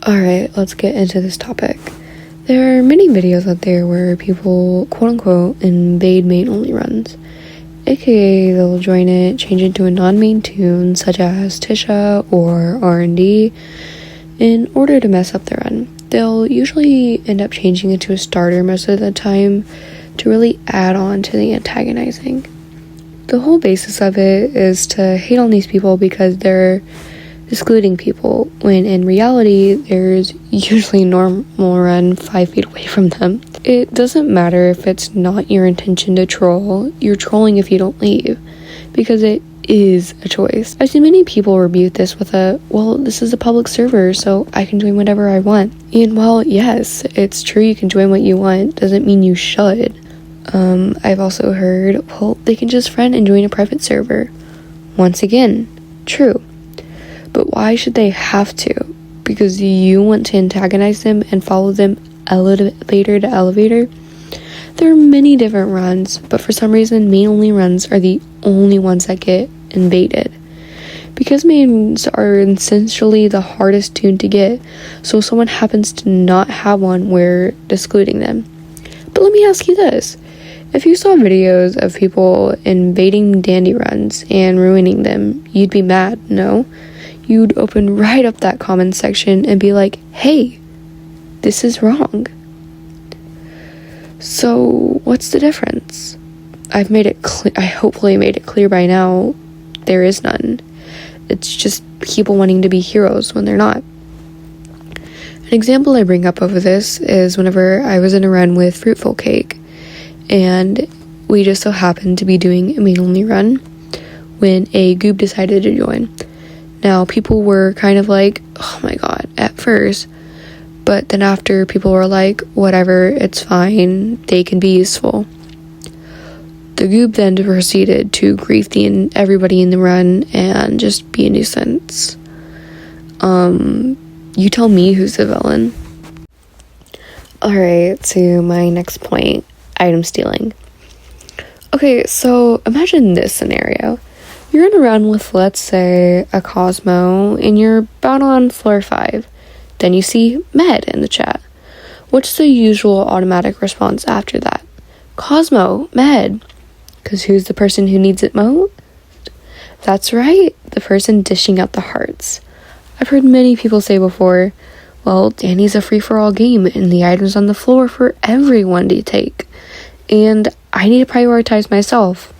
Alright, let's get into this topic. There are many videos out there where people, quote-unquote, invade main-only runs. AKA, they'll join it, change it to a non-main tune, such as Tisha or R&D, in order to mess up the run. They'll usually end up changing it to a starter most of the time to really add on to the antagonizing. The whole basis of it is to hate on these people because they're excluding people, when in reality there's usually a normal run 5 feet away from them. It doesn't matter if it's not your intention to troll, you're trolling if you don't leave, because it is a choice. I've seen many people rebuke this with well, this is a public server, so I can join whatever I want. And while yes, it's true you can join what you want, doesn't mean you should. I've also heard, well, they can just friend and join a private server. Once again, true. But why should they have to? Because you want to antagonize them and follow them elevator to elevator? There are many different runs, but for some reason main-only runs are the only ones that get invaded. Because mains are essentially the hardest tune to get, so if someone happens to not have one, we're excluding them. But let me ask you this. If you saw videos of people invading dandy runs and ruining them, you'd be mad, no? You'd open right up that comment section and be like, hey, this is wrong. So what's the difference? I've made it clear, I hopefully made it clear by now, there is none. It's just people wanting to be heroes when they're not. An example I bring up of this is whenever I was in a run with Fruitful Cake, and we just so happened to be doing a main-only run when a goob decided to join. Now, people were kind of like, oh my god, at first, but then after, people were like, whatever, it's fine, they can be useful. The goob then proceeded to grief everybody in the run and just be a nuisance. You tell me who's the villain. Alright, to my next point, item stealing. Okay, so imagine this scenario. You're in a run with, let's say, a Cosmo, and you're about on floor 5. Then you see Med in the chat. What's the usual automatic response after that? Cosmo, Med. Because who's the person who needs it most? That's right, the person dishing out the hearts. I've heard many people say before, well, Danny's a free-for-all game, and the item's on the floor for everyone to take. And I need to prioritize myself.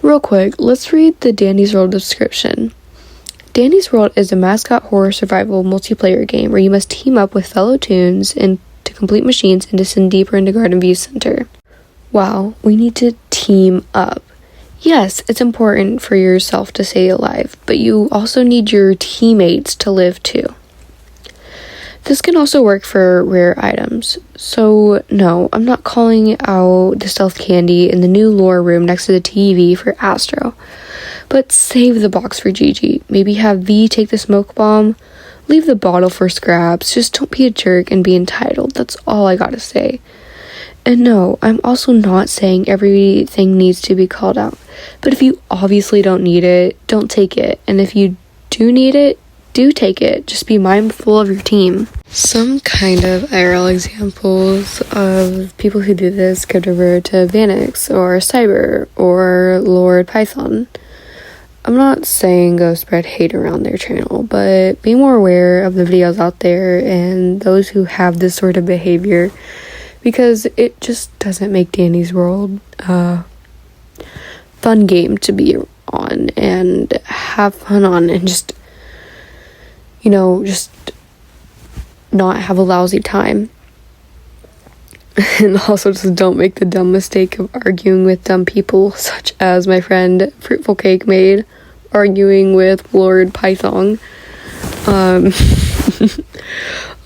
Real quick, let's read the Danny's World description. Danny's World is a mascot horror survival multiplayer game where you must team up with fellow toons and to complete machines and descend deeper into Garden View Center. Wow, we need to team up. Yes, it's important for yourself to stay alive, but you also need your teammates to live too. This can also work for rare items. So no, I'm not calling out the stealth candy in the new lore room next to the TV for Astro. But save the box for Gigi. Maybe have V take the smoke bomb. Leave the bottle for scraps. Just don't be a jerk and be entitled. That's all I gotta say. And no, I'm also not saying everything needs to be called out. But if you obviously don't need it, don't take it. And if you do need it, do take it. Just be mindful of your team. Some kind of IRL examples of people who do this could refer to Vanix or Cyber or Lord Python. I'm not saying go spread hate around their channel, but be more aware of the videos out there and those who have this sort of behavior, because it just doesn't make Danny's World a fun game to be on and have fun on, and just not have a lousy time. And also just don't make the dumb mistake of arguing with dumb people, such as my friend Fruitful Cake made, arguing with Lord Python.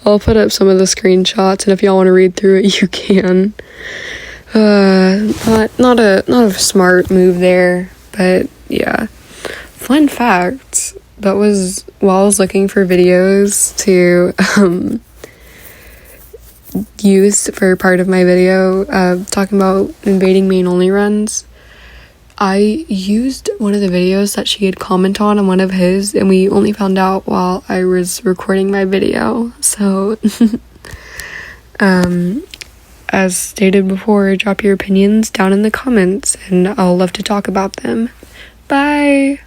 I'll put up some of the screenshots, and if y'all want to read through it, you can. Not a smart move there, but yeah. Fun fact, that was while I was looking for videos to use for part of my video talking about invading main only runs. I used one of the videos that she had commented on one of his, and we only found out while I was recording my video. So, as stated before, drop your opinions down in the comments, and I'll love to talk about them. Bye!